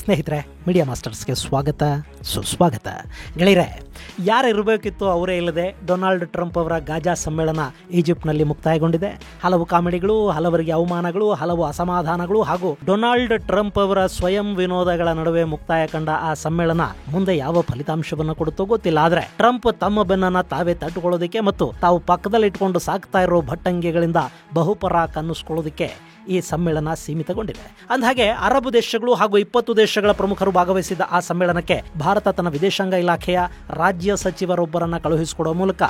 ಸ್ನೇಹಿತರೆ, ಮೀಡಿಯಾ ಮಾಸ್ಟರ್ಸ್ಗೆ ಸ್ವಾಗತ ಸುಸ್ವಾಗತ. ಗೆಳೆಯರೆ, ಯಾರಿರಬೇಕಿತ್ತು ಅವರೇ ಇಲ್ಲದೆ ಡೊನಾಲ್ಡ್ ಟ್ರಂಪ್ ಅವರ ಗಾಜಾ ಸಮ್ಮೇಳನ ಈಜಿಪ್ಟ್ನಲ್ಲಿ ಮುಕ್ತಾಯಗೊಂಡಿದೆ. ಹಲವು ಕಾಮಿಡಿಗಳು, ಹಲವರಿಗೆ ಅವಮಾನಗಳು, ಹಲವು ಅಸಮಾಧಾನಗಳು ಹಾಗೂ ಡೊನಾಲ್ಡ್ ಟ್ರಂಪ್ ಅವರ ಸ್ವಯಂ ವಿನೋದಗಳ ನಡುವೆ ಮುಕ್ತಾಯ ಕಂಡ ಆ ಸಮ್ಮೇಳನ ಮುಂದೆ ಯಾವ ಫಲಿತಾಂಶವನ್ನು ಕೊಡುತ್ತೋ ಗೊತ್ತಿಲ್ಲ. ಆದ್ರೆ ಟ್ರಂಪ್ ತಮ್ಮ ಬೆನ್ನನ್ನ ತಾವೇ ತಟ್ಟುಕೊಳ್ಳೋದಕ್ಕೆ ಮತ್ತು ತಾವು ಪಕ್ಕದಲ್ಲಿಟ್ಕೊಂಡು ಸಾಕ್ತಾ ಇರೋ ಭಟ್ಟಂಗಿಗಳಿಂದ ಬಹುಪರ ಕನ್ನಿಸ್ಕೊಳ್ಳೋದಕ್ಕೆ ಈ ಸಮ್ಮೇಳನ ಸೀಮಿತಗೊಂಡಿದೆ. ಅಂದಹಾಗೆ ಅರಬ್ ದೇಶಗಳು ಹಾಗೂ 20 ದೇಶಗಳ ಪ್ರಮುಖರು ಭಾಗವಹಿಸಿದ್ದ ಆ ಸಮ್ಮೇಳನಕ್ಕೆ ಭಾರತ ತನ್ನ ವಿದೇಶಾಂಗ ಇಲಾಖೆಯ ರಾಜ್ಯ ಸಚಿವರೊಬ್ಬರನ್ನ ಕಳುಹಿಸಿಕೊಡುವ ಮೂಲಕ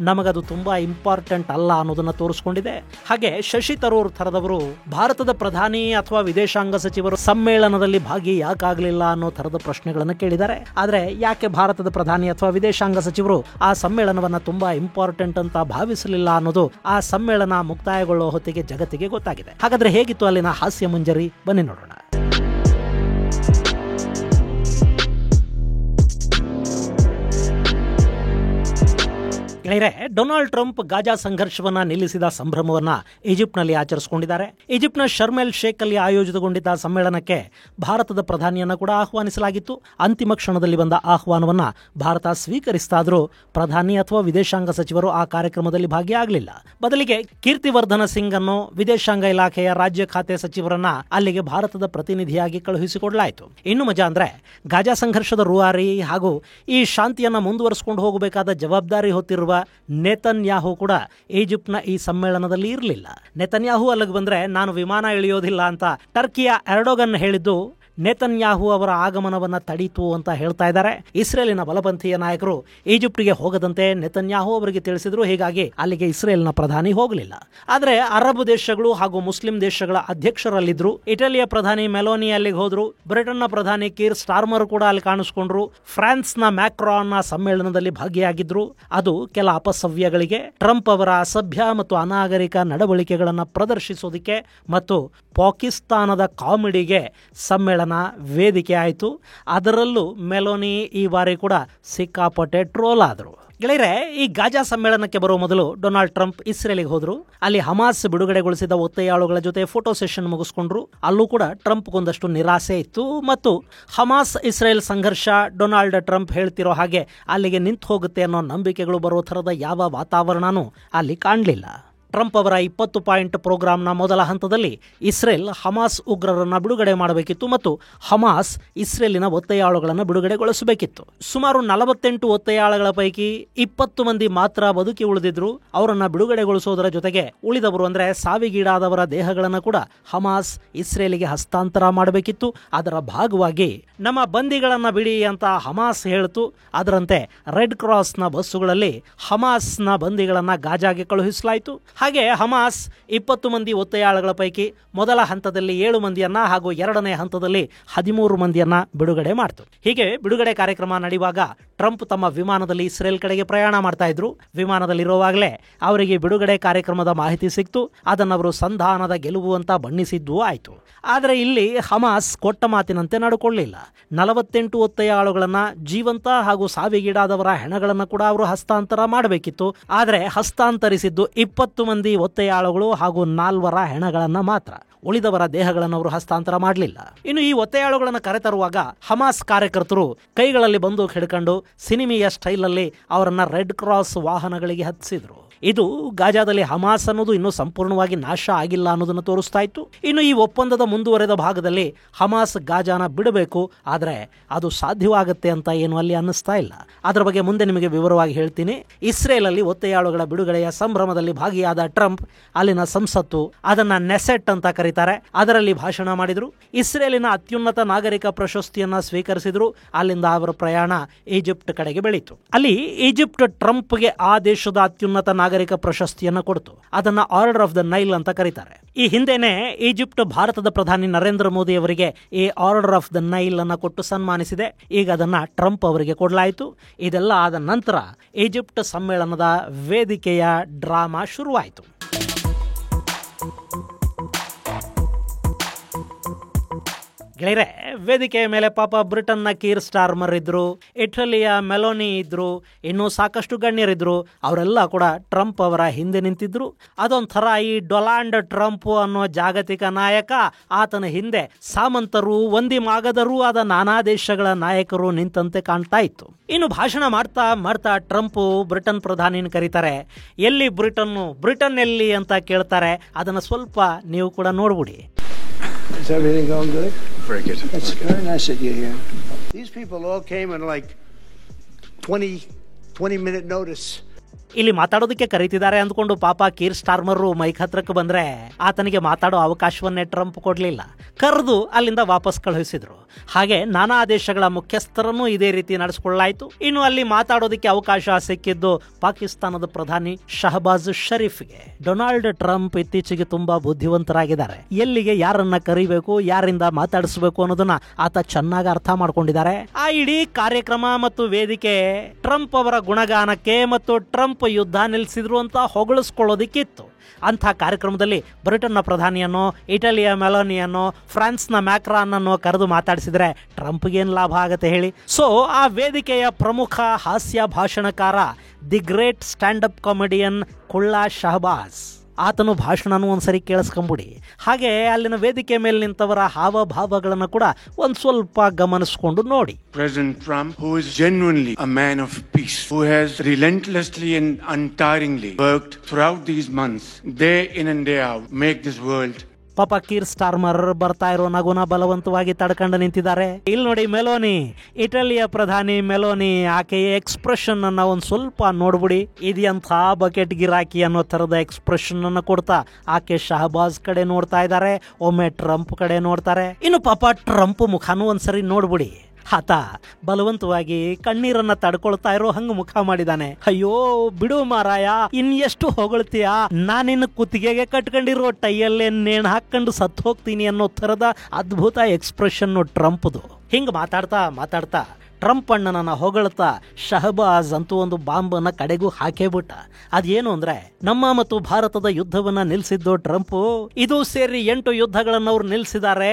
ನಮಗದು ತುಂಬಾ ಇಂಪಾರ್ಟೆಂಟ್ ಅಲ್ಲ ಅನ್ನೋದನ್ನ ತೋರಿಸಿಕೊಂಡಿದೆ. ಹಾಗೆ ಶಶಿ ತರೂರ್ ಥರದವರು ಭಾರತದ ಪ್ರಧಾನಿ ಅಥವಾ ವಿದೇಶಾಂಗ ಸಚಿವರು ಸಮ್ಮೇಳನದಲ್ಲಿ ಭಾಗಿ ಯಾಕಾಗಲಿಲ್ಲ ಅನ್ನೋ ಥರದ ಪ್ರಶ್ನೆಗಳನ್ನು ಕೇಳಿದ್ದಾರೆ. ಆದ್ರೆ ಯಾಕೆ ಭಾರತದ ಪ್ರಧಾನಿ ಅಥವಾ ವಿದೇಶಾಂಗ ಸಚಿವರು ಆ ಸಮ್ಮೇಳನವನ್ನ ತುಂಬಾ ಇಂಪಾರ್ಟೆಂಟ್ ಅಂತ ಭಾವಿಸಲಿಲ್ಲ ಅನ್ನೋದು ಆ ಸಮ್ಮೇಳನ ಮುಕ್ತಾಯಗೊಳ್ಳುವ ಹೊತ್ತಿಗೆ ಜಗತ್ತಿಗೆ ಗೊತ್ತಾಗಿದೆ. ಹಾಗಾದ್ರೆ ಹೇಗಿತ್ತು ಅಲ್ಲಿನ ಹಾಸ್ಯ ಮುಂಜರಿ? ಬನ್ನಿ ನೋಡೋಣ. ಗೆಳೆಯರೆ, ಡೊನಾಲ್ಡ್ ಟ್ರಂಪ್ ಗಾಜಾ ಸಂಘರ್ಷವನ್ನ ನಿಲ್ಲಿಸಿದ ಸಂಭ್ರಮವನ್ನ ಈಜಿಪ್ಟ್ನಲ್ಲಿ ಆಚರಿಸಿಕೊಂಡಿದ್ದಾರೆ. ಈಜಿಪ್ಟ್ನ ಶರ್ಮ್ ಎಲ್ ಶೇಖ್ ಅಲ್ಲಿ ಆಯೋಜಿತಗೊಂಡಿದ್ದ ಸಮ್ಮೇಳನಕ್ಕೆ ಭಾರತದ ಪ್ರಧಾನಿಯನ್ನ ಕೂಡ ಆಹ್ವಾನಿಸಲಾಗಿತ್ತು. ಅಂತಿಮ ಕ್ಷಣದಲ್ಲಿ ಬಂದ ಆಹ್ವಾನವನ್ನ ಭಾರತ ಸ್ವೀಕರಿಸಿದಾದರೂ ಪ್ರಧಾನಿ ಅಥವಾ ವಿದೇಶಾಂಗ ಸಚಿವರು ಆ ಕಾರ್ಯಕ್ರಮದಲ್ಲಿ ಭಾಗಿಯಾಗಲಿಲ್ಲ. ಬದಲಿಗೆ ಕೀರ್ತಿವರ್ಧನ ಸಿಂಗ್ ಅನ್ನು ವಿದೇಶಾಂಗ ಇಲಾಖೆಯ ರಾಜ್ಯ ಖಾತೆ ಸಚಿವರನ್ನ ಅಲ್ಲಿಗೆ ಭಾರತದ ಪ್ರತಿನಿಧಿಯಾಗಿ ಕಳುಹಿಸಿಕೊಡಲಾಯಿತು. ಇನ್ನು ಮಜಾ ಅಂದ್ರೆ ಗಾಜಾ ಸಂಘರ್ಷದ ರೂವಾರಿ ಹಾಗೂ ಈ ಶಾಂತಿಯನ್ನ ಮುಂದುವರಿಸಿಕೊಂಡು ಹೋಗಬೇಕಾದ ಜವಾಬ್ದಾರಿ ಹೊತ್ತಿರುವ ನೆತನ್ಯಾಹು ಕೂಡ ಈಜಿಪ್ಟ್ನ ಈ ಸಮ್ಮೇಳನದಲ್ಲಿ ಇರಲಿಲ್ಲ. ನೆತನ್ಯಾಹು ಅಲ್ಲಿಗೆ ಬಂದ್ರೆ ನಾನು ವಿಮಾನ ಇಳಿಯೋದಿಲ್ಲ ಅಂತ ಟರ್ಕಿಯ ಎರ್ಡೋಗನ್ ಹೇಳಿದ್ದು ನೆತನ್ಯಾಹು ಅವರ ಆಗಮನವನ್ನ ತಡೀತು ಅಂತ ಹೇಳ್ತಾ ಇದ್ದಾರೆ. ಇಸ್ರೇಲಿನ ಬಲಪಂಥೀಯ ನಾಯಕರು ಈಜಿಪ್ಟ್ಗೆ ಹೋಗದಂತೆ ನೆತನ್ಯಾಹು ಅವರಿಗೆ ತಿಳಿಸಿದ್ರು. ಹೀಗಾಗಿ ಅಲ್ಲಿಗೆ ಇಸ್ರೇಲ್ನ ಪ್ರಧಾನಿ ಹೋಗಲಿಲ್ಲ. ಆದರೆ ಅರಬ್ ದೇಶಗಳು ಹಾಗೂ ಮುಸ್ಲಿಂ ದೇಶಗಳ ಅಧ್ಯಕ್ಷರಲ್ಲಿದ್ರು. ಇಟಲಿಯ ಪ್ರಧಾನಿ ಮೆಲೋನಿ ಅಲ್ಲಿಗೆ ಹೋದ್ರು. ಬ್ರಿಟನ್ನ ಪ್ರಧಾನಿ ಕೀರ್ ಸ್ಟಾರ್ಮರ್ ಕೂಡ ಅಲ್ಲಿ ಕಾಣಿಸ್ಕೊಂಡ್ರು. ಫ್ರಾನ್ಸ್ನ ಮ್ಯಾಕ್ರಾನ್ನ ಸಮ್ಮೇಳನದಲ್ಲಿ ಭಾಗಿಯಾಗಿದ್ರು. ಅದು ಕೆಲ ಅಪಸವ್ಯಗಳಿಗೆ, ಟ್ರಂಪ್ ಅವರ ಅಸಭ್ಯ ಮತ್ತು ಅನಾಗರಿಕ ನಡವಳಿಕೆಗಳನ್ನು ಪ್ರದರ್ಶಿಸೋದಕ್ಕೆ ಮತ್ತು ಪಾಕಿಸ್ತಾನದ ಕಾಮಿಡಿಗೆ ಸಮ್ಮೇಳನ ವೇದಿಕೆ ಆಯಿತು. ಅದರಲ್ಲೂ ಮೆಲೋನಿ ಈ ಬಾರಿ ಕೂಡ ಸಿಕ್ಕಾಪಟ್ಟೆ ಟ್ರೋಲ್ ಆದರು. ಗೆಳೆಯರೆ, ಈ ಗಾಜಾ ಸಮ್ಮೇಳನಕ್ಕೆ ಬರುವ ಮೊದಲು ಡೊನಾಲ್ಡ್ ಟ್ರಂಪ್ ಇಸ್ರೇಲಿಗೆ ಹೋದ್ರು. ಅಲ್ಲಿ ಹಮಾಸ್ ಬಿಡುಗಡೆಗೊಳಿಸಿದ ಒತ್ತೆಯಾಳುಗಳ ಜೊತೆ ಫೋಟೋ ಸೆಷನ್ ಮುಗಿಸ್ಕೊಂಡ್ರು. ಅಲ್ಲೂ ಕೂಡ ಟ್ರಂಪ್ಗೊಂದಷ್ಟು ನಿರಾಸೆ ಇತ್ತು ಮತ್ತು ಹಮಾಸ್ ಇಸ್ರೇಲ್ ಸಂಘರ್ಷ ಡೊನಾಲ್ಡ್ ಟ್ರಂಪ್ ಹೇಳ್ತಿರೋ ಹಾಗೆ ಅಲ್ಲಿಗೆ ನಿಂತು ಹೋಗುತ್ತೆ ಅನ್ನೋ ನಂಬಿಕೆಗಳು ಬರೋ ಥರದ ಯಾವ ವಾತಾವರಣನೂ ಅಲ್ಲಿ ಕಾಣಲಿಲ್ಲ. ಟ್ರಂಪ್ ಅವರ 20 ಪಾಯಿಂಟ್ ಪ್ರೋಗ್ರಾಂನ ಮೊದಲ ಹಂತದಲ್ಲಿ ಇಸ್ರೇಲ್ ಹಮಾಸ್ ಉಗ್ರರನ್ನು ಬಿಡುಗಡೆ ಮಾಡಬೇಕಿತ್ತು ಮತ್ತು ಹಮಾಸ್ ಇಸ್ರೇಲಿನ ಒತ್ತೆಯಾಳುಗಳನ್ನು ಬಿಡುಗಡೆಗೊಳಿಸಬೇಕಿತ್ತು. ಸುಮಾರು 48 ಒತ್ತೆಯಾಳುಗಳ ಪೈಕಿ 20 ಮಂದಿ ಮಾತ್ರ ಬದುಕಿ ಉಳಿದಿದ್ರು. ಅವರನ್ನು ಬಿಡುಗಡೆಗೊಳಿಸೋದರ ಜೊತೆಗೆ ಉಳಿದವರು ಅಂದರೆ ಸಾವಿಗೀಡಾದವರ ದೇಹಗಳನ್ನು ಕೂಡ ಹಮಾಸ್ ಇಸ್ರೇಲಿಗೆ ಹಸ್ತಾಂತರ ಮಾಡಬೇಕಿತ್ತು. ಅದರ ಭಾಗವಾಗಿ ನಮ್ಮ ಬಂದಿಗಳನ್ನು ಬಿಡಿ ಅಂತ ಹಮಾಸ್ ಹೇಳಿತು. ಅದರಂತೆ ರೆಡ್ ಕ್ರಾಸ್ನ ಬಸ್ಸುಗಳಲ್ಲಿ ಹಮಾಸ್ನ ಬಂದಿಗಳನ್ನು ಗಾಜಾಗೆ ಕಳುಹಿಸಲಾಯಿತು. ಹಾಗೆ ಹಮಾಸ್ 20 ಮಂದಿ ಒತ್ತೆಯಾಳುಗಳ ಪೈಕಿ ಮೊದಲ ಹಂತದಲ್ಲಿ 7 ಮಂದಿಯನ್ನ ಹಾಗೂ ಎರಡನೇ ಹಂತದಲ್ಲಿ 13 ಮಂದಿಯನ್ನ ಬಿಡುಗಡೆ ಮಾಡಿತು. ಹೀಗೆ ಬಿಡುಗಡೆ ಕಾರ್ಯಕ್ರಮ ನಡೆಯುವಾಗ ಟ್ರಂಪ್ ತಮ್ಮ ವಿಮಾನದಲ್ಲಿ ಇಸ್ರೇಲ್ ಕಡೆಗೆ ಪ್ರಯಾಣ ಮಾಡ್ತಾ ಇದ್ರು. ವಿಮಾನದಲ್ಲಿರುವಾಗಲೇ ಅವರಿಗೆ ಬಿಡುಗಡೆ ಕಾರ್ಯಕ್ರಮದ ಮಾಹಿತಿ ಸಿಕ್ತು. ಅದನ್ನು ಅವರು ಸಂಧಾನದ ಗೆಲುವು ಅಂತ ಬಣ್ಣಿಸಿದ್ದೂ ಆಯಿತು. ಆದರೆ ಇಲ್ಲಿ ಹಮಾಸ್ ಕೊಟ್ಟ ಮಾತಿನಂತೆ ನಡ್ಕೊಳ್ಳಿಲ್ಲ. 48 ಒತ್ತೆಯಾಳುಗಳನ್ನ ಜೀವಂತ ಹಾಗೂ ಸಾವಿಗೀಡಾದವರ ಹೆಣಗಳನ್ನು ಕೂಡ ಅವರು ಹಸ್ತಾಂತರ ಮಾಡಬೇಕಿತ್ತು. ಆದರೆ ಹಸ್ತಾಂತರಿಸಿದ್ದು 20 ಮಂದಿ ಒತ್ತೆಯಾಳುಗಳು ಹಾಗೂ 4 ಹೆಣಗಳನ್ನ ಮಾತ್ರ. ಉಳಿದವರ ದೇಹಗಳನ್ನು ಅವರು ಹಸ್ತಾಂತರ ಮಾಡಲಿಲ್ಲ. ಇನ್ನು ಈ ಒತ್ತೆಯಾಳುಗಳನ್ನು ಕರೆತರುವಾಗ ಹಮಾಸ್ ಕಾರ್ಯಕರ್ತರು ಕೈಗಳಲ್ಲಿ ಬಂದೂಕು ಹಿಡ್ಕೊಂಡು ಸಿನಿಮೀಯ ಸ್ಟೈಲಲ್ಲಿ ಅವರನ್ನ ರೆಡ್ ಕ್ರಾಸ್ ವಾಹನಗಳಿಗೆ ಹತ್ತಿಸಿದ್ರು. ಇದು ಗಾಜಾದಲ್ಲಿ ಹಮಾಸ್ ಅನ್ನೋದು ಇನ್ನೂ ಸಂಪೂರ್ಣವಾಗಿ ನಾಶ ಆಗಿಲ್ಲ ಅನ್ನೋದನ್ನು ತೋರಿಸ್ತಾ ಇತ್ತು. ಇನ್ನು ಈ ಒಪ್ಪಂದದ ಮುಂದುವರೆದ ಭಾಗದಲ್ಲಿ ಹಮಾಸ್ ಗಾಜಾನ ಬಿಡಬೇಕು, ಆದರೆ ಅದು ಸಾಧ್ಯವಾಗುತ್ತೆ ಅಂತ ಏನು ಅಲ್ಲಿ ಅನ್ನಿಸ್ತಾ ಇಲ್ಲ. ಅದರ ಬಗ್ಗೆ ಮುಂದೆ ನಿಮಗೆ ವಿವರವಾಗಿ ಹೇಳ್ತೀನಿ. ಇಸ್ರೇಲಲ್ಲಿ ಒತ್ತೆಯಾಳುಗಳ ಬಿಡುಗಡೆಯ ಸಂಭ್ರಮದಲ್ಲಿ ಭಾಗಿಯಾದ ಟ್ರಂಪ್ ಅಲ್ಲಿನ ಸಂಸತ್ತು, ಅದನ್ನ ನೆಸೆಟ್ ಅಂತ ಕರೀತಾರೆ, ಅದರಲ್ಲಿ ಭಾಷಣ ಮಾಡಿದ್ರು. ಇಸ್ರೇಲಿನ ಅತ್ಯುನ್ನತ ನಾಗರಿಕ ಪ್ರಶಸ್ತಿಯನ್ನ ಸ್ವೀಕರಿಸಿದ್ರು. ಅಲ್ಲಿಂದ ಅವರ ಪ್ರಯಾಣ ಈಜಿಪ್ಟ್ ಕಡೆಗೆ ಬೆಳೀತು. ಅಲ್ಲಿ ಈಜಿಪ್ಟ್ ಟ್ರಂಪ್ಗೆ ಆ ದೇಶದ ಅತ್ಯುನ್ನತ ನಾಗರಿಕ ಪ್ರಶಸ್ತಿಯನ್ನು ಕೊಡ್ತು. ಅದನ್ನ ಆರ್ಡರ್ ಆಫ್ ದ ನೈಲ್ ಅಂತ ಕರೀತಾರೆ. ಈ ಹಿಂದೆನೆ ಈಜಿಪ್ಟ್ ಭಾರತದ ಪ್ರಧಾನಿ ನರೇಂದ್ರ ಮೋದಿ ಅವರಿಗೆ ಈ ಆರ್ಡರ್ ಆಫ್ ದ ನೈಲ್ ಅನ್ನು ಕೊಟ್ಟು ಸನ್ಮಾನಿಸಿದೆ. ಈಗ ಅದನ್ನ ಟ್ರಂಪ್ ಅವರಿಗೆ ಕೊಡಲಾಯಿತು. ಇದೆಲ್ಲ ಆದ ನಂತರ ಈಜಿಪ್ಟ್ ಸಮ್ಮೇಳನದ ವೇದಿಕೆಯ ಡ್ರಾಮಾ ಶುರುವಾಯಿತು. ಗೆಳೆಯರೆ, ವೇದಿಕೆಯ ಮೇಲೆ ಪಾಪ ಬ್ರಿಟನ್ನ ಕೀರ್ ಸ್ಟಾರ್ಮರ್ ಇದ್ರು, ಇಟಲಿಯ ಮೆಲೋನಿ ಇದ್ರು, ಇನ್ನೂ ಸಾಕಷ್ಟು ಗಣ್ಯರಿದ್ರು. ಅವರೆಲ್ಲ ಕೂಡ ಟ್ರಂಪ್ ಅವರ ಹಿಂದೆ ನಿಂತಿದ್ರು. ಅದೊಂಥರ ಈ ಡೊನಾಲ್ಡ್ ಟ್ರಂಪ್ ಅನ್ನೋ ಜಾಗತಿಕ ನಾಯಕ, ಆತನ ಹಿಂದೆ ಸಾಮಂತರು, ಒಂದಿಮಾಗದರೂ ಆದ ನಾನಾ ದೇಶಗಳ ನಾಯಕರು ನಿಂತಂತೆ ಕಾಣ್ತಾ ಇತ್ತು. ಇನ್ನು ಭಾಷಣ ಮಾಡ್ತಾ ಮಾಡ್ತಾ ಟ್ರಂಪ್ ಬ್ರಿಟನ್ ಪ್ರಧಾನಿನ ಕರೀತಾರೆ. ಎಲ್ಲಿ ಬ್ರಿಟನ್ ಎಲ್ಲಿ ಅಂತ ಕೇಳ್ತಾರೆ. ಅದನ್ನು ಸ್ವಲ್ಪ ನೀವು ಕೂಡ ನೋಡ್ಬಿಡಿ. Is everything going good? Very good. It's very nice that you're here. These people all came in like 20-minute notice. ಇಲ್ಲಿ ಮಾತಾಡೋದಕ್ಕೆ ಕರೀತಿದ್ದಾರೆ ಅಂದ್ಕೊಂಡು ಪಾಪ ಕೀರ್ ಸ್ಟಾರ್ಮರು ಮೈಕ್ ಹತ್ರಕ್ಕೆ ಬಂದ್ರೆ ಆತನಿಗೆ ಮಾತಾಡೋ ಅವಕಾಶವನ್ನೇ ಟ್ರಂಪ್ ಕೊಡಲಿಲ್ಲ. ಕರೆದು ಅಲ್ಲಿಂದ ವಾಪಸ್ ಕಳುಹಿಸಿದ್ರು. ಹಾಗೆ ನಾನಾ ದೇಶಗಳ ಮುಖ್ಯಸ್ಥರನ್ನು ಇದೇ ರೀತಿ ನಡೆಸಿಕೊಳ್ಳಾಯಿತು. ಇನ್ನು ಅಲ್ಲಿ ಮಾತಾಡೋದಕ್ಕೆ ಅವಕಾಶ ಸಿಕ್ಕಿದ್ದು ಪಾಕಿಸ್ತಾನದ ಪ್ರಧಾನಿ ಶಹಬಾಜ್ ಶರೀಫ್ಗೆ. ಡೊನಾಲ್ಡ್ ಟ್ರಂಪ್ ಇತ್ತೀಚೆಗೆ ತುಂಬಾ ಬುದ್ಧಿವಂತರಾಗಿದ್ದಾರೆ. ಎಲ್ಲಿಗೆ ಯಾರನ್ನ ಕರಿಬೇಕು, ಯಾರಿಂದ ಮಾತಾಡಿಸಬೇಕು ಅನ್ನೋದನ್ನ ಆತ ಚೆನ್ನಾಗಿ ಅರ್ಥ ಮಾಡ್ಕೊಂಡಿದ್ದಾರೆ. ಆ ಇಡೀ ಕಾರ್ಯಕ್ರಮ ಮತ್ತು ವೇದಿಕೆ ಟ್ರಂಪ್ ಅವರ ಗುಣಗಾನಕ್ಕೆ ಮತ್ತು ಟ್ರಂಪ್ ಯುದ್ಧ ನಿಲ್ಲಿಸಿದ್ರು ಅಂತ ಹೊಗಳಿಸ್ಕೊಳ್ಳೋದಿಕ್ಕಿತ್ತು. ಅಂಥ ಕಾರ್ಯಕ್ರಮದಲ್ಲಿ ಬ್ರಿಟನ್ನ ಪ್ರಧಾನಿಯನ್ನು, ಇಟಲಿಯ ಮೆಲೋನಿಯನ್ನು, ಫ್ರಾನ್ಸ್ನ ಮ್ಯಾಕ್ರಾನ್ ಅನ್ನು ಕರೆದು ಮಾತಾಡಿಸಿದ್ರೆ ಟ್ರಂಪ್ಗೇನು ಲಾಭ ಆಗತ್ತೆ ಹೇಳಿ? ಸೊ ಆ ವೇದಿಕೆಯ ಪ್ರಮುಖ ಹಾಸ್ಯ ಭಾಷಣಕಾರ, the great stand up comedian ಕುಳ್ಳಾ ಶಹಬಾಜ್, ಆತನು ಭಾಷಣನೂ ಒಂದ್ಸರಿ ಕೇಳಿಸ್ಕೊಂಬಿಡಿ. ಹಾಗೆ ಅಲ್ಲಿನ ವೇದಿಕೆ ಮೇಲೆ ನಿಂತವರ ಹಾವಭಾವಗಳನ್ನು ಕೂಡ ಒಂದ್ ಸ್ವಲ್ಪ ಗಮನಿಸಿಕೊಂಡು ನೋಡಿ. President Trump, who is genuinely a man of peace, who has relentlessly and untiringly worked throughout these months, day in and day out, make this world. ಪಾಪ ಕೀರ್ ಸ್ಟಾರ್ಮರ್ ಬರ್ತಾ ಇರೋ ನಗುನ ಬಲವಂತವಾಗಿ ತಡ್ಕೊಂಡು ನಿಂತಿದ್ದಾರೆ. ಇಲ್ಲಿ ನೋಡಿ ಮೆಲೋನಿ, ಇಟಲಿಯ ಪ್ರಧಾನಿ ಮೆಲೋನಿ, ಆಕೆಯ ಎಕ್ಸ್ಪ್ರೆಷನ್ ಅನ್ನ ಒಂದ್ ಸ್ವಲ್ಪ ನೋಡ್ಬಿಡಿ. ಇದೆಂಥ ಬಕೆಟ್ ಗಿರಾಕಿ ಅನ್ನೋ ತರದ ಎಕ್ಸ್ಪ್ರೆಷನ್ ಅನ್ನ ಕೊಡ್ತಾ ಆಕೆ ಶಹಬಾಜ್ ಕಡೆ ನೋಡ್ತಾ ಇದ್ದಾರೆ, ಒಮ್ಮೆ ಟ್ರಂಪ್ ಕಡೆ ನೋಡ್ತಾರೆ. ಇನ್ನು ಪಾಪ ಟ್ರಂಪ್ ಮುಖನೂ ಒಂದ್ಸರಿ ನೋಡ್ಬಿಡಿ. ಆತ ಬಲವಂತವಾಗಿ ಕಣ್ಣೀರನ್ನ ತಡ್ಕೊಳ್ತಾ ಇರೋ ಹಂಗ ಮುಖ ಮಾಡಿದಾನೆ. ಅಯ್ಯೋ ಬಿಡು ಮಾರಾಯ, ಎಷ್ಟು ಹೊಗಳ್ತೀಯ, ನಾನಿನ್ನು ಕುತ್ತಿಗೆಗೆ ಕಟ್ಕೊಂಡಿರೋ ಟೈಯಲ್ಲೇ ನೇಣು ಹಾಕೊಂಡು ಸತ್ತು ಹೋಗ್ತೀನಿ ಅನ್ನೋ ತರದ ಅದ್ಭುತ ಎಕ್ಸ್ಪ್ರೆಷನ್ ಟ್ರಂಪ್ದು. ಹಿಂಗ ಮಾತಾಡ್ತಾ ಟ್ರಂಪ್ ಅಣ್ಣನನ್ನ ಹೊಗಳ್ತಾ ಶಹಬಾಜ್ ಅಂತೂ ಒಂದು ಬಾಂಬನ್ನ ಕಡೆಗೂ ಹಾಕೇಬಿಟ್ಟ. ಅದೇನು ಅಂದ್ರೆ, ನಮ್ಮ ಮತ್ತು ಭಾರತದ ಯುದ್ಧವನ್ನ ನಿಲ್ಸಿದ್ದು ಟ್ರಂಪ್, ಇದು ಸೇರಿ 8 ಯುದ್ಧಗಳನ್ನ ಅವ್ರು ನಿಲ್ಸಿದ್ದಾರೆ.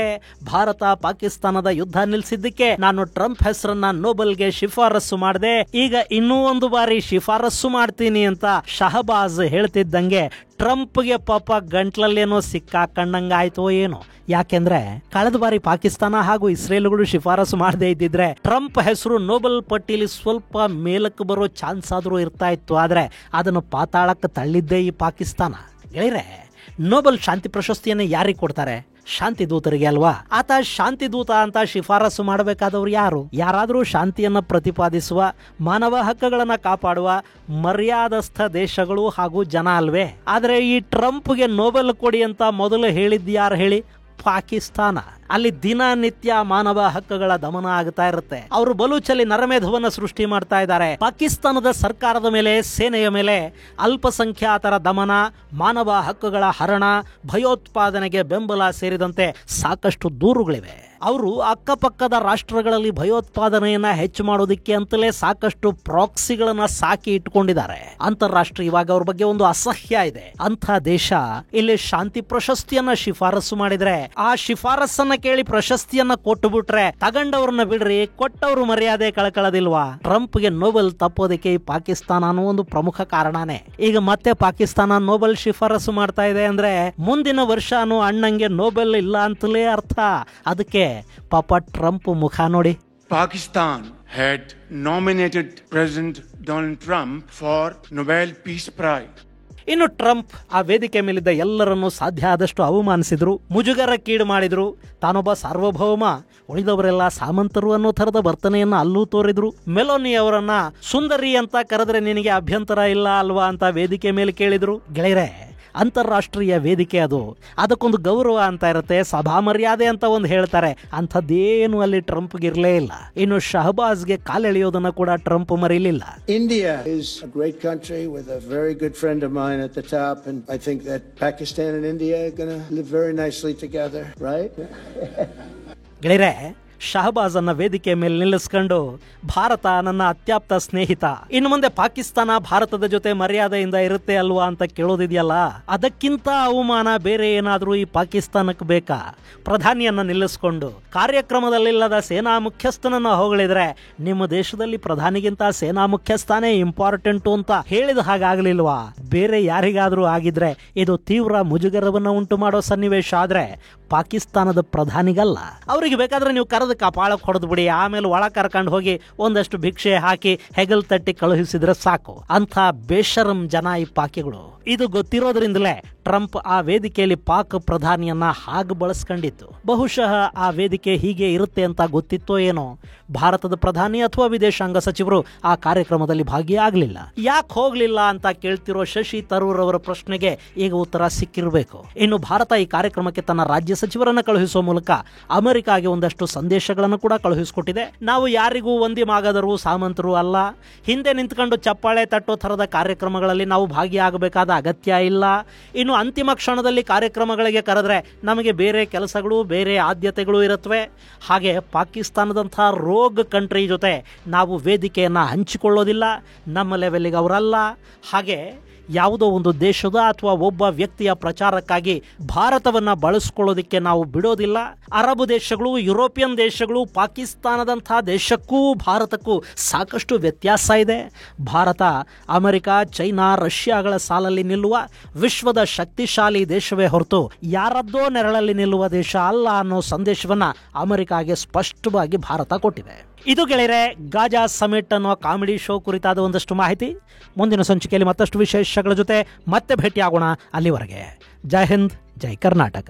ಭಾರತ ಪಾಕಿಸ್ತಾನದ ಯುದ್ಧ ನಿಲ್ಸಿದ್ದಕ್ಕೆ ನಾನು ಟ್ರಂಪ್ ಹೆಸರನ್ನ ನೋಬೆಲ್ಗೆ ಶಿಫಾರಸ್ಸು ಮಾಡಿದೆ, ಈಗ ಇನ್ನೂ ಒಂದು ಬಾರಿ ಶಿಫಾರಸ್ಸು ಮಾಡ್ತೀನಿ ಅಂತ ಶಹಬಾಜ್ ಹೇಳ್ತಿದ್ದಂಗೆ ಟ್ರಂಪ್ಗೆ ಪಾಪ ಗಂಟ್ಲಲ್ಲೇನೋ ಸಿಕ್ಕಾಕಂಡಂಗಾಯ್ತೋ ಏನೋ. ಯಾಕೆಂದ್ರೆ ಕಳೆದ ಬಾರಿ ಪಾಕಿಸ್ತಾನ ಹಾಗೂ ಇಸ್ರೇಲ್ಗಳು ಶಿಫಾರಸು ಮಾಡದೇ ಇದ್ದಿದ್ರೆ ಟ್ರಂಪ್ ಹೆಸರು ನೋಬೆಲ್ ಪಟ್ಟಿಲಿ ಸ್ವಲ್ಪ ಮೇಲಕ್ಕೆ ಬರೋ ಚಾನ್ಸ್ ಆದ್ರೂ ಇರ್ತಾ ಇತ್ತು. ಆದ್ರೆ ಅದನ್ನು ಪಾತಾಳಕ್ಕೆ ತಳ್ಳಿದ್ದೇ ಈ ಪಾಕಿಸ್ತಾನ. ಗೆಳೆಯರೆ, ನೋಬೆಲ್ ಶಾಂತಿ ಪ್ರಶಸ್ತಿಯನ್ನು ಯಾರಿಗೆ ಕೊಡ್ತಾರೆ? ಶಾಂತಿ ದೂತರಿಗೆ ಅಲ್ವಾ? ಆತ ಶಾಂತಿ ದೂತ ಅಂತ ಶಿಫಾರಸು ಮಾಡಬೇಕಾದವ್ರು ಯಾರು? ಯಾರಾದರೂ ಶಾಂತಿಯನ್ನ ಪ್ರತಿಪಾದಿಸುವ, ಮಾನವ ಹಕ್ಕುಗಳನ್ನ ಕಾಪಾಡುವ ಮರ್ಯಾದಸ್ಥ ದೇಶಗಳು ಹಾಗೂ ಜನ ಅಲ್ವೇ? ಆದ್ರೆ ಈ ಟ್ರಂಪ್ಗೆ ನೋಬೆಲ್ ಕೊಡಿ ಅಂತ ಮೊದಲು ಹೇಳಿದ್ಯಾರು ಹೇಳಿ? ಪಾಕಿಸ್ತಾನ. ಅಲ್ಲಿ ದಿನನಿತ್ಯ ಮಾನವ ಹಕ್ಕುಗಳ ದಮನ ಆಗ್ತಾ ಇರುತ್ತೆ. ಅವರು ಬಲೂಚಲ್ಲಿ ನರಮೇಧವನ್ನ ಸೃಷ್ಟಿ ಮಾಡ್ತಾ ಇದ್ದಾರೆ. ಪಾಕಿಸ್ತಾನದ ಸರ್ಕಾರದ ಮೇಲೆ, ಸೇನೆಯ ಮೇಲೆ ಅಲ್ಪಸಂಖ್ಯಾತರ ದಮನ, ಮಾನವ ಹಕ್ಕುಗಳ ಹರಣ, ಭಯೋತ್ಪಾದನೆಗೆ ಬೆಂಬಲ ಸೇರಿದಂತೆ ಸಾಕಷ್ಟು ದೂರುಗಳಿವೆ. ಅವರು ಅಕ್ಕಪಕ್ಕದ ರಾಷ್ಟ್ರಗಳಲ್ಲಿ ಭಯೋತ್ಪಾದನೆಯನ್ನ ಹೆಚ್ಚು ಮಾಡೋದಿಕ್ಕೆ ಅಂತಲೇ ಸಾಕಷ್ಟು ಪ್ರಾಕ್ಸಿಗಳನ್ನ ಸಾಕಿ ಇಟ್ಕೊಂಡಿದ್ದಾರೆ. ಅಂತಾರಾಷ್ಟ್ರೀಯವಾಗಿ ಅವ್ರ ಬಗ್ಗೆ ಒಂದು ಅಸಹ್ಯ ಇದೆ. ಅಂಥ ದೇಶ ಇಲ್ಲಿ ಶಾಂತಿ ಪ್ರಶಸ್ತಿಯನ್ನ ಶಿಫಾರಸು ಮಾಡಿದ್ರೆ, ಆ ಶಿಫಾರಸ್ಸನ್ನ ಕೇಳಿ ಪ್ರಶಸ್ತಿಯನ್ನ ಕೊಟ್ಟು ಬಿಟ್ರೆ ತಗೊಂಡವ್ರನ್ನ ಬಿಡ್ರಿ, ಕೊಟ್ಟವ್ರು ಮರ್ಯಾದೆ ಕಳ್ಕೊಳ್ಳೋದಿಲ್ವಾ? ಟ್ರಂಪ್ಗೆ ನೋಬೆಲ್ ತಪ್ಪೋದಕ್ಕೆ ಈ ಪಾಕಿಸ್ತಾನ ಅನ್ನೋ ಒಂದು ಪ್ರಮುಖ ಕಾರಣನೇ. ಈಗ ಮತ್ತೆ ಪಾಕಿಸ್ತಾನ ನೋಬೆಲ್ ಶಿಫಾರಸು ಮಾಡ್ತಾ ಇದೆ ಅಂದ್ರೆ ಮುಂದಿನ ವರ್ಷ ಅಣ್ಣಂಗೆ ನೋಬೆಲ್ ಇಲ್ಲ ಅಂತಲೇ ಅರ್ಥ. ಅದಕ್ಕೆ ಪಾಪ ಟ್ರಂಪ್ ಮುಖ ನೋಡಿ. Pakistan had nominated President Donald Trump for Nobel Peace Prize. ಇನ್ನು ಟ್ರಂಪ್ ಆ ವೇದಿಕೆ ಮೇಲಿದ್ದ ಎಲ್ಲರನ್ನೂ ಸಾಧ್ಯ ಆದಷ್ಟು ಅವಮಾನಿಸಿದ್ರು, ಮುಜುಗರಕ್ಕೀಡು ಮಾಡಿದ್ರು. ತಾನೊಬ್ಬ ಸಾರ್ವಭೌಮ, ಉಳಿದವರೆಲ್ಲ ಸಾಮಂತರು ಅನ್ನೋ ಥರದ ವರ್ತನೆಯನ್ನ ಅಲ್ಲೂ ತೋರಿದ್ರು. ಮೆಲೋನಿ ಅವರನ್ನ ಸುಂದರಿ ಅಂತ ಕರೆದ್ರೆ ನಿನಗೆ ಅಭ್ಯಂತರ ಇಲ್ಲ ಅಲ್ವಾ ಅಂತ ವೇದಿಕೆ ಮೇಲೆ ಕೇಳಿದ್ರು. ಗೆಳೆಯರೆ, ಅಂತಾರಾಷ್ಟ್ರೀಯ ವೇದಿಕೆ ಅದು, ಅದಕ್ಕೊಂದು ಗೌರವ ಅಂತ ಇರುತ್ತೆ, ಸಭಾ ಮರ್ಯಾದೆ ಅಂತ ಒಂದು ಹೇಳ್ತಾರೆ. ಅಂಥದ್ದೇನು ಅಲ್ಲಿ ಟ್ರಂಪ್ಗೆ ಇರಲೇ ಇಲ್ಲ. ಇನ್ನು ಶಹಬಾಜ್ಗೆ ಕಾಲೆಳೆಯೋದನ್ನ ಕೂಡ Trump ಮರೀಲಿಲ್ಲ. India is a great country with a very good friend of mine at the top, and I think that Pakistan and India are going to live very nicely together, right? ಗೆಳೆಯರೆ, ಶಹಬಾಜ್ ಅನ್ನ ವೇದಿಕೆ ಮೇಲೆ ನಿಲ್ಲಿಸ್ಕೊಂಡು ಭಾರತ ನನ್ನ ಅತ್ಯಾಪ್ತ ಸ್ನೇಹಿತ, ಇನ್ನು ಮುಂದೆ ಪಾಕಿಸ್ತಾನ ಭಾರತದ ಜೊತೆ ಮರ್ಯಾದೆಯಿಂದ ಇರುತ್ತೆ ಅಲ್ವಾ ಅಂತ ಕೇಳೋದಿದೆಯಲ್ಲ, ಅದಕ್ಕಿಂತ ಅವಮಾನ ಬೇರೆ ಏನಾದ್ರೂ ಈ ಪಾಕಿಸ್ತಾನಕ್ಕೆ ಬೇಕಾ? ಪ್ರಧಾನಿಯನ್ನ ನಿಲ್ಲಿಸ್ಕೊಂಡು ಕಾರ್ಯಕ್ರಮದಲ್ಲಿಲ್ಲದ ಸೇನಾ ಮುಖ್ಯಸ್ಥನನ್ನ ಹೊಗಳಿದ್ರೆ ನಿಮ್ಮ ದೇಶದಲ್ಲಿ ಪ್ರಧಾನಿಗಿಂತ ಸೇನಾ ಮುಖ್ಯಸ್ಥಾನೇ ಇಂಪಾರ್ಟೆಂಟು ಅಂತ ಹೇಳಿದ ಹಾಗಾಗ್ಲಿಲ್ವಾ? ಬೇರೆ ಯಾರಿಗಾದ್ರೂ ಆಗಿದ್ರೆ ಇದು ತೀವ್ರ ಮುಜುಗರವನ್ನ ಉಂಟು ಮಾಡೋ ಸನ್ನಿವೇಶ, ಆದ್ರೆ ಪಾಕಿಸ್ತಾನದ ಪ್ರಧಾನಿಗಲ್ಲ. ಅವ್ರಿಗೆ ಬೇಕಾದ್ರೆ ನೀವು ಕರೆದು ಕಪಾಳಕ್ಕೆ ಹೊಡೆದು ಬಿಡಿ, ಆಮೇಲೆ ಒಳ ಕರ್ಕೊಂಡು ಹೋಗಿ ಒಂದಷ್ಟು ಭಿಕ್ಷೆ ಹಾಕಿ ಹೆಗಲ್ ತಟ್ಟಿ ಕಳುಹಿಸಿದ್ರೆ ಸಾಕು. ಅಂಥ ಬೇಷರಂ ಜನ ಈ ಪಾಕಿಗಳು. ಇದು ಗೊತ್ತಿರೋದ್ರಿಂದಲೇ ಟ್ರಂಪ್ ಆ ವೇದಿಕೆಯಲ್ಲಿ ಪಾಕ್ ಪ್ರಧಾನಿಯನ್ನ ಹಾಗೆ ಬಳಸ್ಕೊಂಡಿತ್ತು. ಬಹುಶಃ ಆ ವೇದಿಕೆ ಹೀಗೆ ಇರುತ್ತೆ ಅಂತ ಗೊತ್ತಿತ್ತೋ ಏನೋ, ಭಾರತದ ಪ್ರಧಾನಿ ಅಥವಾ ವಿದೇಶಾಂಗ ಸಚಿವರು ಆ ಕಾರ್ಯಕ್ರಮದಲ್ಲಿ ಭಾಗಿಯಾಗಲಿಲ್ಲ. ಯಾಕೆ ಹೋಗ್ಲಿಲ್ಲ ಅಂತ ಕೇಳ್ತಿರೋ ಶಶಿ ತರೂರ್ ಅವರ ಪ್ರಶ್ನೆಗೆ ಈಗ ಉತ್ತರ ಸಿಕ್ಕಿರಬೇಕು. ಇನ್ನು ಭಾರತ ಈ ಕಾರ್ಯಕ್ರಮಕ್ಕೆ ತನ್ನ ರಾಜ್ಯ ಸಚಿವರನ್ನ ಕಳುಹಿಸುವ ಮೂಲಕ ಅಮೆರಿಕಾಗೆ ಒಂದಷ್ಟು ಸಂದೇಶಗಳನ್ನು ಕೂಡ ಕಳುಹಿಸಿಕೊಟ್ಟಿದೆ. ನಾವು ಯಾರಿಗೂ ಒಂದಿಮಾಗದರೂ ಸಾಮಂತರು ಅಲ್ಲ, ಹಿಂದೆ ನಿಂತ್ಕೊಂಡು ಚಪ್ಪಾಳೆ ತಟ್ಟೋ ಥರದ ಕಾರ್ಯಕ್ರಮಗಳಲ್ಲಿ ನಾವು ಭಾಗಿಯಾಗಬೇಕಾದ ಅಗತ್ಯ ಇಲ್ಲ. ಇನ್ನು ಅಂತಿಮ ಕ್ಷಣದಲ್ಲಿ ಕಾರ್ಯಕ್ರಮಗಳಿಗೆ ಕರೆದ್ರೆ ನಮಗೆ ಬೇರೆ ಕೆಲಸಗಳು, ಬೇರೆ ಆದ್ಯತೆಗಳು ಇರುತ್ತವೆ. ಹಾಗೆ ಪಾಕಿಸ್ತಾನದಂತಹ ರೋಗ್ ಕಂಟ್ರಿ ಜೊತೆ ನಾವು ವೇದಿಕೆಯನ್ನು ಹಂಚಿಕೊಳ್ಳೋದಿಲ್ಲ, ನಮ್ಮ ಲೆವೆಲ್ಗೆ ಅವರಲ್ಲ. ಹಾಗೆ ಯಾವುದೋ ಒಂದು ದೇಶದ ಅಥವಾ ಒಬ್ಬ ವ್ಯಕ್ತಿಯ ಪ್ರಚಾರಕ್ಕಾಗಿ ಭಾರತವನ್ನು ಬಳಸ್ಕೊಳ್ಳೋದಕ್ಕೆ ನಾವು ಬಿಡೋದಿಲ್ಲ. ಅರಬ್ ದೇಶಗಳು, ಯುರೋಪಿಯನ್ ದೇಶಗಳು, ಪಾಕಿಸ್ತಾನದಂಥ ದೇಶಕ್ಕೂ ಭಾರತಕ್ಕೂ ಸಾಕಷ್ಟು ವ್ಯತ್ಯಾಸ ಇದೆ. ಭಾರತ ಅಮೆರಿಕ, ಚೈನಾ, ರಷ್ಯಾಗಳ ಸಾಲಲ್ಲಿ ನಿಲ್ಲುವ ವಿಶ್ವದ ಶಕ್ತಿಶಾಲಿ ದೇಶವೇ ಹೊರತು ಯಾರದ್ದೋ ನೆರಳಲ್ಲಿ ನಿಲ್ಲುವ ದೇಶ ಅಲ್ಲ ಅನ್ನೋ ಸಂದೇಶವನ್ನು ಅಮೆರಿಕಾಗೆ ಸ್ಪಷ್ಟವಾಗಿ ಭಾರತ ಕೊಟ್ಟಿದೆ. ಇದು ಗೆಳೆಯರೆ ಗಾಜಾ ಸಮಿಟ್ ಅನ್ನೋ ಕಾಮಿಡಿ ಶೋ ಕುರಿತಾದ ಒಂದಷ್ಟು ಮಾಹಿತಿ. ಮುಂದಿನ ಸಂಚಿಕೆಯಲ್ಲಿ ಮತ್ತಷ್ಟು ವಿಶೇಷಗಳ ಜೊತೆ ಮತ್ತೆ ಭೇಟಿಯಾಗೋಣ. ಅಲ್ಲಿವರೆಗೆ ಜೈ ಹಿಂದ್, ಜೈ ಕರ್ನಾಟಕ.